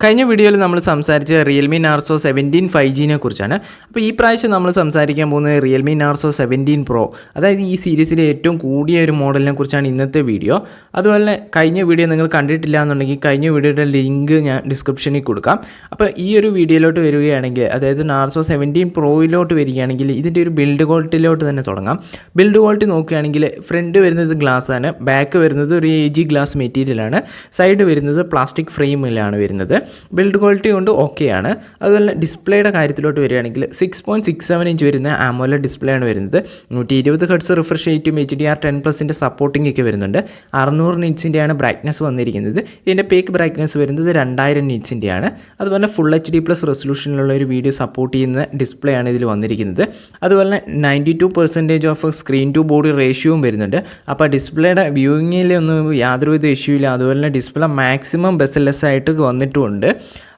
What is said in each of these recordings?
കഴിഞ്ഞ വീഡിയോയിൽ നമ്മൾ സംസാരിച്ച റിയൽമി നാർസോ 17 5Gനെ കുറിച്ചാണ്. അപ്പോൾ ഈ പ്രാവശ്യം നമ്മൾ സംസാരിക്കാൻ പോകുന്നത് റിയൽമി നാർസോ 17 പ്രോ, അതായത് ഈ സീരീസിലെ ഏറ്റവും കൂടിയ ഒരു മോഡലിനെ കുറിച്ചാണ് ഇന്നത്തെ വീഡിയോ. അതുപോലെ കഴിഞ്ഞ വീഡിയോ നിങ്ങൾ കണ്ടിട്ടില്ല എന്നുണ്ടെങ്കിൽ കഴിഞ്ഞ വീഡിയോയുടെ ലിങ്ക് ഞാൻ ഡിസ്ക്രിപ്ഷനിൽ കൊടുക്കാം. അപ്പോൾ ഈ ഒരു വീഡിയോയിലോട്ട് വരികയാണെങ്കിൽ, അതായത് നാർസോ 17 പ്രോയിലോട്ട് വരികയാണെങ്കിൽ ഇതിൻ്റെ ഒരു ബിൽഡ് ക്വാളിറ്റിയിലോട്ട് തന്നെ തുടങ്ങാം. ബിൽഡ് ക്വാളിറ്റി നോക്കുകയാണെങ്കിൽ ഫ്രണ്ട് വരുന്നത് ഗ്ലാസ് ആണ്, ബാക്ക് വരുന്നത് ഒരു AG ഗ്ലാസ് മെറ്റീരിയലാണ്, സൈഡ് വരുന്നത് പ്ലാസ്റ്റിക് ഫ്രെയിമിലാണ് വരുന്നത്. ബിൽഡ് ക്വാളിറ്റി കൊണ്ട് ഓക്കെയാണ്. അതുപോലെ ഡിസ്പ്ലേയുടെ കാര്യത്തിലോട്ട് വരികയാണെങ്കിൽ 6.67 ഇഞ്ച് വരുന്ന AMOLED ഡിസ്പ്ലേ ആണ് വരുന്നത്. 120 ഹെർട്സ് റിഫ്രഷ് റേറ്റും HDR10+ൻ്റെ സപ്പോർട്ടിംഗ് ഒക്കെ വരുന്നുണ്ട്. 600 നിറ്റ്സിൻ്റെയാണ് ബ്രൈറ്റ്നസ് വന്നിരിക്കുന്നത്. ഇതിൻ്റെ പീക്ക് ബ്രൈറ്റ്നസ് വരുന്നത് 2000 നിറ്റ്സിൻ്റെയാണ്. അതുപോലെ ഫുൾ HD+ റെസൊല്യൂഷനിലുള്ള ഒരു വീഡിയോ സപ്പോർട്ട് ചെയ്യുന്ന ഡിസ്പ്ലേ ആണ് ഇതിൽ വന്നിരിക്കുന്നത്. അതുപോലെ 92% ഓഫ് സ്ക്രീൻ ടു ബോഡി റേഷ്യോയും വരുന്നുണ്ട്. അപ്പോൾ ഡിസ്പ്ലേയുടെ വ്യൂയിങ്ങിലൊന്നും യാതൊരുവിധ ഇഷ്യൂ ഇല്ല. അതുപോലെ തന്നെ ഡിസ്പ്ലേ മാക്സിമം ബെസൽലെസ് ആയിട്ട് വന്നിട്ടുമുണ്ട്.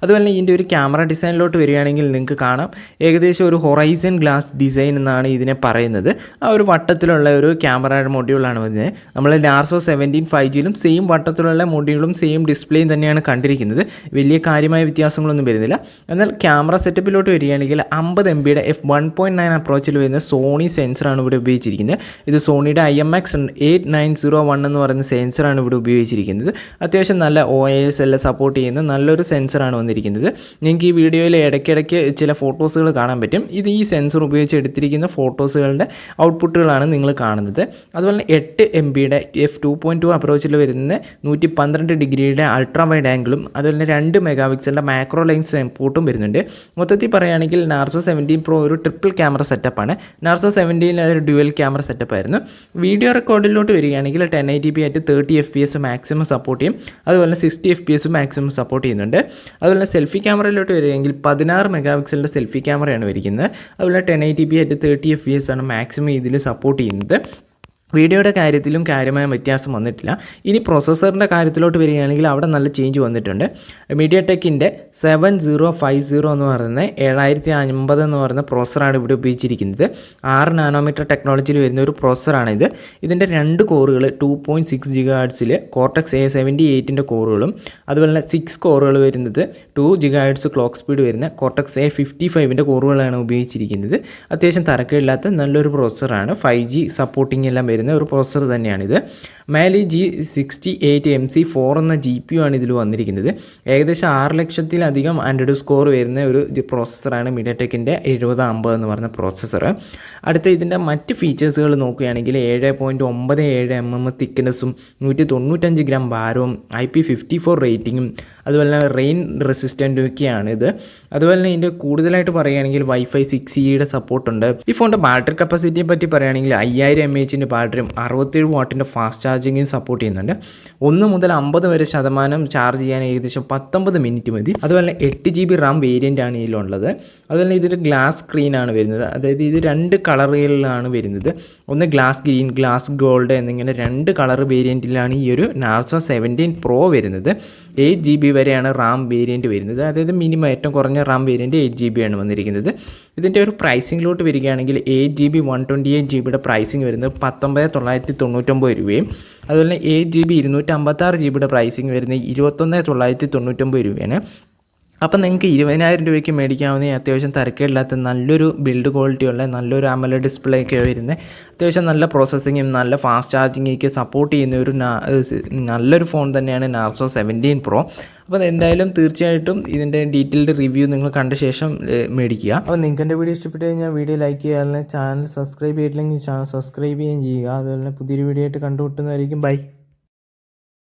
അതുപോലെ ഇതിൻ്റെ ഒരു ക്യാമറ ഡിസൈനിലോട്ട് വരികയാണെങ്കിൽ നിങ്ങൾക്ക് കാണാം, ഏകദേശം ഒരു ഹൊറൈസൺ ഗ്ലാസ് ഡിസൈൻ എന്നാണ് ഇതിനെ പറയുന്നത്. ആ ഒരു വട്ടത്തിലുള്ള ഒരു ക്യാമറ മൊഡ്യൂളാണ് വരുന്നത്. നമ്മൾ നാർസോ 17 5Gയിലും സെയിം വട്ടത്തിലുള്ള മൊഡ്യൂളും സെയിം ഡിസ്പ്ലേയും തന്നെയാണ് കണ്ടിരിക്കുന്നത്. വലിയ കാര്യമായ വ്യത്യാസങ്ങളൊന്നും വരുന്നില്ല. എന്നാൽ ക്യാമറ സെറ്റപ്പിലോട്ട് വരികയാണെങ്കിൽ 50 MB f1.9 അപ്രോച്ചിൽ വരുന്ന സോണി സെൻസറാണ് ഇവിടെ ഉപയോഗിച്ചിരിക്കുന്നത്. ഇത് സോണിയുടെ IMX8901 എന്ന് പറയുന്ന സെൻസറാണ് ഇവിടെ ഉപയോഗിച്ചിരിക്കുന്നത്. അത്യാവശ്യം നല്ല OIS എല്ലാം സപ്പോർട്ട് ചെയ്യുന്ന നല്ലൊരു സെൻസറാണ് വന്നിരിക്കുന്നത്. നിങ്ങൾക്ക് ഈ വീഡിയോയിൽ ഇടയ്ക്കിടയ്ക്ക് ചില ഫോട്ടോസുകൾ കാണാൻ പറ്റും. ഇത് ഈ സെൻസർ ഉപയോഗിച്ച് എടുത്തിരിക്കുന്ന ഫോട്ടോസുകളുടെ ഔട്ട്പുട്ടുകളാണ് നിങ്ങൾ കാണുന്നത്. അതുപോലെ 8 MB f2.2 അപ്രോച്ചിൽ വരുന്ന 112 ഡിഗ്രിയുടെ അൾട്രാ വൈഡ് ആംഗിളും അതുപോലെ 2 മെഗാപിക്സലിൻ്റെ മാക്രോ ലെൻസ് ഇൻപുട്ടും വരുന്നുണ്ട്. മൊത്തത്തിൽ പറയുകയാണെങ്കിൽ നാർസോ 17 പ്രോ ഒരു ട്രിപ്പിൾ ക്യാമറ സെറ്റപ്പാണ്. നാർസോ 17 അതൊരു ഡ്യുവൽ ക്യാമറ സെറ്റപ്പായിരുന്നു. വീഡിയോ റെക്കോർഡിലോട്ട് വരികയാണെങ്കിൽ 1080p ആയിട്ട് 30 FPS മാക്സിമം സപ്പോർട്ട് ചെയ്യും. അതുപോലെ 60 FPS മാക്സിമം സപ്പോർട്ട് ചെയ്യുന്നുണ്ട്. അതുപോലെ സെൽഫി ക്യാമറയിലോട്ട് വരികയെങ്കിൽ 16 മെഗാപിക്സലിൻ്റെ സെൽഫി ക്യാമറയാണ് വരിക്കുന്നത്. അതുപോലെ 1080p ആയിട്ട് 30 FPS ആണ് മാക്സിമം ഇതിൽ സപ്പോർട്ട് ചെയ്യുന്നത്. വീഡിയോയുടെ കാര്യത്തിലും കാര്യമായ വ്യത്യാസം വന്നിട്ടില്ല. ഇനി പ്രൊസസ്സറിൻ്റെ കാര്യത്തിലോട്ട് വരികയാണെങ്കിൽ അവിടെ നല്ല ചേഞ്ച് വന്നിട്ടുണ്ട്. മീഡിയടെക്കിൻ്റെ 7050 എന്ന് പറയുന്ന 7050 എന്ന് പറയുന്ന പ്രോസസ്സറാണ് ഇവിടെ ഉപയോഗിച്ചിരിക്കുന്നത്. 6 നാനോമീറ്റർ ടെക്നോളജിയിൽ വരുന്ന ഒരു പ്രോസസ്സറാണിത്. ഇതിൻ്റെ 2 കോറുകൾ 2.6 GHz കോർട്ടെക്സ് A78ൻ്റെ കോറുകളും അതുപോലെ 6 കോറുകൾ വരുന്നത് 2 GHz ക്ലോക്ക് സ്പീഡ് വരുന്ന കോർട്ടെക്സ് A55ൻ്റെ കോറുകളാണ് ഉപയോഗിച്ചിരിക്കുന്നത്. അത്യാവശ്യം തരക്കേടില്ലാത്ത നല്ലൊരു പ്രോസസ്സറാണ്. 5G സപ്പോർട്ടിംഗ് എല്ലാം വരുന്ന ഒരു പ്രോസസ്സർ തന്നെയാണിത്. മാലി G68MC4 എന്ന GPU ആണ് ഇതിൽ വന്നിരിക്കുന്നത്. ഏകദേശം 6 ലക്ഷത്തിലധികം ആൻഡ്രോയിഡ് സ്കോർ വരുന്ന ഒരു പ്രോസസ്സറാണ് മീഡിയടെക്കിൻ്റെ 7050 എന്ന് പറയുന്ന പ്രോസസ്സർ. അടുത്ത ഇതിൻ്റെ മറ്റ് ഫീച്ചേഴ്സുകൾ നോക്കുകയാണെങ്കിൽ 7.97 mm തിക്നെസ്സും 195 ഗ്രാം ഭാരവും IP54 റേറ്റിങ്ങും അതുപോലെ തന്നെ റെയിൻ റെസിസ്റ്റൻ്റും ഒക്കെയാണിത്. അതുപോലെ തന്നെ ഇതിൻ്റെ കൂടുതലായിട്ട് പറയുകയാണെങ്കിൽ Wi-Fi 6Eയുടെ സപ്പോർട്ടുണ്ട്. ഈ ഫോണിൻ്റെ ബാറ്ററി കപ്പാസിറ്റിയെ പറ്റി പറയുകയാണെങ്കിൽ 5000 mAh ബാറ്ററിയും 67 വാട്ടിൻ്റെ ഫാസ്റ്റ് ചാർജിങ്ങും സപ്പോർട്ട് ചെയ്യുന്നുണ്ട്. 1 മുതൽ 50 വരെ ശതമാനം ചാർജ് ചെയ്യാൻ ഏകദേശം 19 മിനിറ്റ് മതി. അതുപോലെ 8 GB റാം വേരിയൻ്റ് ആണ് ഇതിലുള്ളത്. അതുപോലെ ഇതൊരു ഗ്ലാസ് സ്ക്രീനാണ് വരുന്നത്. അതായത് ഇത് 2 കളറുകളിലാണ് വരുന്നത്. ഒന്ന് ഗ്ലാസ് ഗ്രീൻ, ഗ്ലാസ് ഗോൾഡ് എന്നിങ്ങനെ 2 കളർ വേരിയൻറ്റിലാണ് ഈ ഒരു നാർസോ 17 പ്രോ വരുന്നത്. 8 GB വരെയാണ് റാം വേരിയൻറ്റ് വരുന്നത്. അതായത് മിനിമം ഏറ്റവും കുറഞ്ഞ റാം വേരിയൻറ്റ് 8 GB ആണ് വന്നിരിക്കുന്നത്. ഇതിൻ്റെ ഒരു പ്രൈസിങ്ങിലോട്ട് വരികയാണെങ്കിൽ 8 GB 128 GBയുടെ പ്രൈസിങ് വരുന്നത് 19,999 രൂപയും അതുപോലെ 8 GB 256 GBയുടെ പ്രൈസിങ് വരുന്നത് 21,999 രൂപയാണ്. അപ്പം നിങ്ങൾക്ക് 20,000 രൂപയ്ക്ക് മേടിക്കാവുന്ന അത്യാവശ്യം തരക്കേടില്ലാത്ത നല്ലൊരു ബിൽഡ് ക്വാളിറ്റിയുള്ള നല്ലൊരു AMOLED ഡിസ്പ്ലേ ഒക്കെ വരുന്നത്, അത്യാവശ്യം നല്ല പ്രോസസ്സിങ്ങും നല്ല ഫാസ്റ്റ് ചാർജിങ്ങൊക്കെ സപ്പോർട്ട് ചെയ്യുന്ന ഒരു നല്ലൊരു ഫോൺ തന്നെയാണ് നാർസോ 17 പ്രോ. അപ്പോൾ എന്തായാലും തീർച്ചയായിട്ടും ഇതിൻ്റെ ഡീറ്റെയിൽഡ് റിവ്യൂ നിങ്ങൾ കണ്ട ശേഷം മേടിക്കുക. അപ്പോൾ നിങ്ങൾക്ക് എൻ്റെ വീഡിയോ ഇഷ്ടപ്പെട്ട് കഴിഞ്ഞാൽ വീഡിയോ ലൈക്ക് ചെയ്യുക, അല്ലെങ്കിൽ ചാനൽ സബ്സ്ക്രൈബ് ചെയ്തിട്ടില്ലെങ്കിൽ ചാനൽ സബ്സ്ക്രൈബ് ചെയ്യുകയും ചെയ്യുക. അതുപോലെ തന്നെ പുതിയൊരു വീഡിയോ ആയിട്ട് കണ്ടുമുട്ടുന്നതായിരിക്കും. ബൈ.